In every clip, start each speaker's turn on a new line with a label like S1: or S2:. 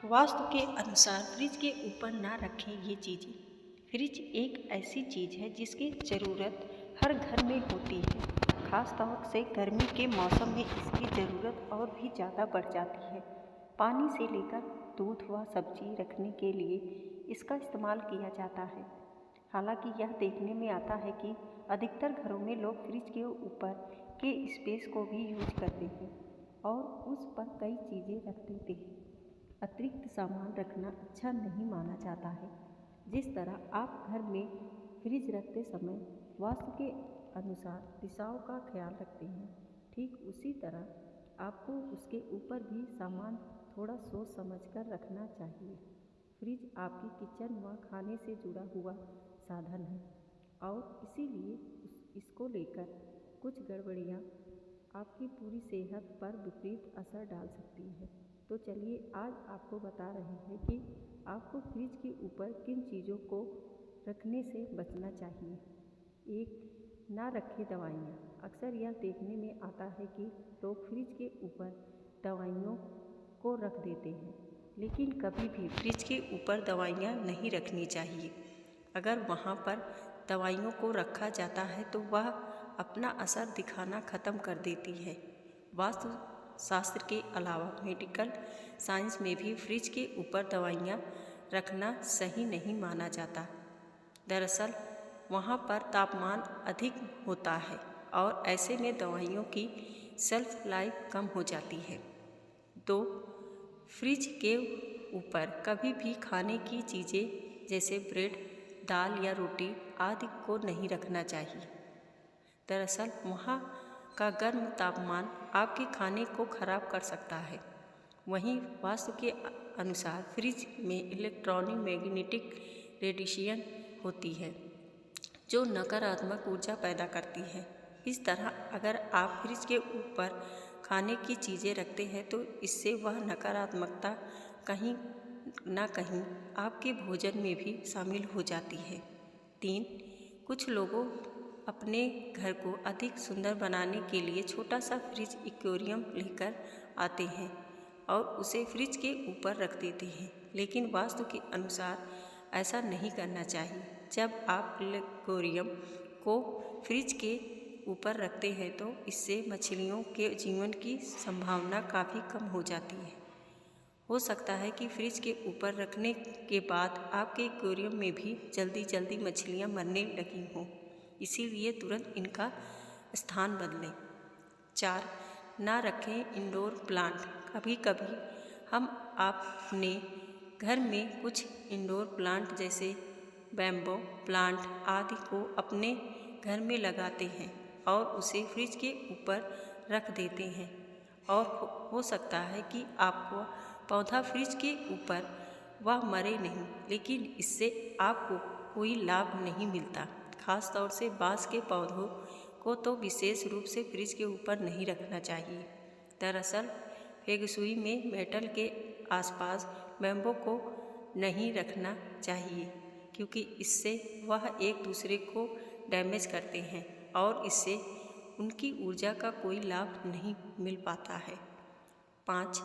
S1: वास्तु के अनुसार फ्रिज के ऊपर ना रखें ये चीज़ें। फ्रिज एक ऐसी चीज़ है जिसकी ज़रूरत हर घर में होती है। ख़ास तौर से गर्मी के मौसम में इसकी ज़रूरत और भी ज़्यादा बढ़ जाती है। पानी से लेकर दूध व सब्जी रखने के लिए इसका इस्तेमाल किया जाता है। हालांकि यह देखने में आता है कि अधिकतर घरों में लोग फ्रिज के ऊपर के स्पेस को भी यूज करते हैं और उस पर कई चीज़ें रख देते हैं। अतिरिक्त सामान रखना अच्छा नहीं माना जाता है। जिस तरह आप घर में फ्रिज रखते समय वास्तु के अनुसार दिशाओं का ख्याल रखते हैं, ठीक उसी तरह आपको उसके ऊपर भी सामान थोड़ा सोच समझकर रखना चाहिए। फ्रिज आपकी किचन व खाने से जुड़ा हुआ साधन है और इसीलिए इसको लेकर कुछ गड़बड़ियाँ आपकी पूरी सेहत पर विपरीत असर डाल सकती है। तो चलिए आज आपको बता रहे हैं कि आपको फ्रिज के ऊपर किन चीज़ों को रखने से बचना चाहिए। एक, ना रखें दवाइयाँ। अक्सर यह देखने में आता है कि लोग फ्रिज के ऊपर दवाइयों को रख देते हैं, लेकिन कभी भी फ्रिज के ऊपर दवाइयाँ नहीं रखनी चाहिए। अगर वहाँ पर दवाइयों को रखा जाता है तो वह अपना असर दिखाना ख़त्म कर देती है। वास्तु शास्त्र के अलावा मेडिकल साइंस में भी फ्रिज के ऊपर दवाइयाँ रखना सही नहीं माना जाता। दरअसल वहाँ पर तापमान अधिक होता है और ऐसे में दवाइयों की शेल्फ लाइफ कम हो जाती है। 2, फ्रिज के ऊपर कभी भी खाने की चीज़ें जैसे ब्रेड, दाल या रोटी आदि को नहीं रखना चाहिए। दरअसल वहाँ का गर्म तापमान आपके खाने को खराब कर सकता है। वहीं वास्तु के अनुसार फ्रिज में इलेक्ट्रोमैग्नेटिक रेडिएशन होती है जो नकारात्मक ऊर्जा पैदा करती है। इस तरह अगर आप फ्रिज के ऊपर खाने की चीज़ें रखते हैं तो इससे वह नकारात्मकता कहीं ना कहीं आपके भोजन में भी शामिल हो जाती है। 3, कुछ लोगों अपने घर को अधिक सुंदर बनाने के लिए छोटा सा फ्रिज एक्वेरियम लेकर आते हैं और उसे फ्रिज के ऊपर रख देते हैं, लेकिन वास्तु के अनुसार ऐसा नहीं करना चाहिए। जब आप एक्वेरियम को फ्रिज के ऊपर रखते हैं तो इससे मछलियों के जीवन की संभावना काफ़ी कम हो जाती है। हो सकता है कि फ्रिज के ऊपर रखने के बाद आपके एक्वेरियम में भी जल्दी जल्दी मछलियाँ मरने लगी हों, इसीलिए तुरंत इनका स्थान बदलें। 4, ना रखें इंडोर प्लांट। कभी कभी हम अपने घर में कुछ इंडोर प्लांट जैसे बैम्बो प्लांट आदि को अपने घर में लगाते हैं और उसे फ्रिज के ऊपर रख देते हैं और हो सकता है कि आपको पौधा फ्रिज के ऊपर वह मरे नहीं, लेकिन इससे आपको कोई लाभ नहीं मिलता। खास तौर से बांस के पौधों को तो विशेष रूप से फ्रिज के ऊपर नहीं रखना चाहिए। दरअसल फेंगशुई में मेटल के आसपास बैम्बू को नहीं रखना चाहिए क्योंकि इससे वह एक दूसरे को डैमेज करते हैं और इससे उनकी ऊर्जा का कोई लाभ नहीं मिल पाता है। 5,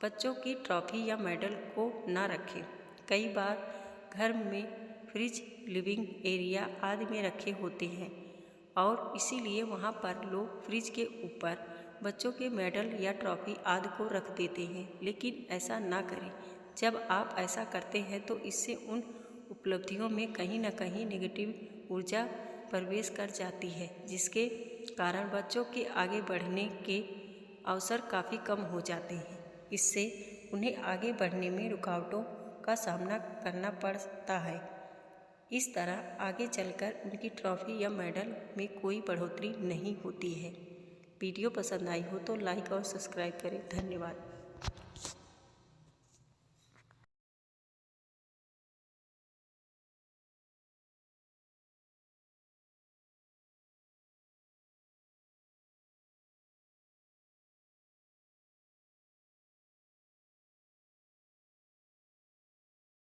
S1: बच्चों की ट्रॉफी या मेडल को ना रखें। कई बार घर में फ्रिज लिविंग एरिया आदि में रखे होते हैं और इसीलिए वहाँ पर लोग फ्रिज के ऊपर बच्चों के मेडल या ट्रॉफी आदि को रख देते हैं, लेकिन ऐसा ना करें। जब आप ऐसा करते हैं तो इससे उन उपलब्धियों में कहीं ना कहीं नेगेटिव ऊर्जा प्रवेश कर जाती है, जिसके कारण बच्चों के आगे बढ़ने के अवसर काफ़ी कम हो जाते हैं। इससे उन्हें आगे बढ़ने में रुकावटों का सामना करना पड़ता है। इस तरह आगे चलकर उनकी ट्रॉफी या मेडल में कोई बढ़ोतरी नहीं होती है। वीडियो पसंद आई हो तो लाइक और सब्सक्राइब करें। धन्यवाद।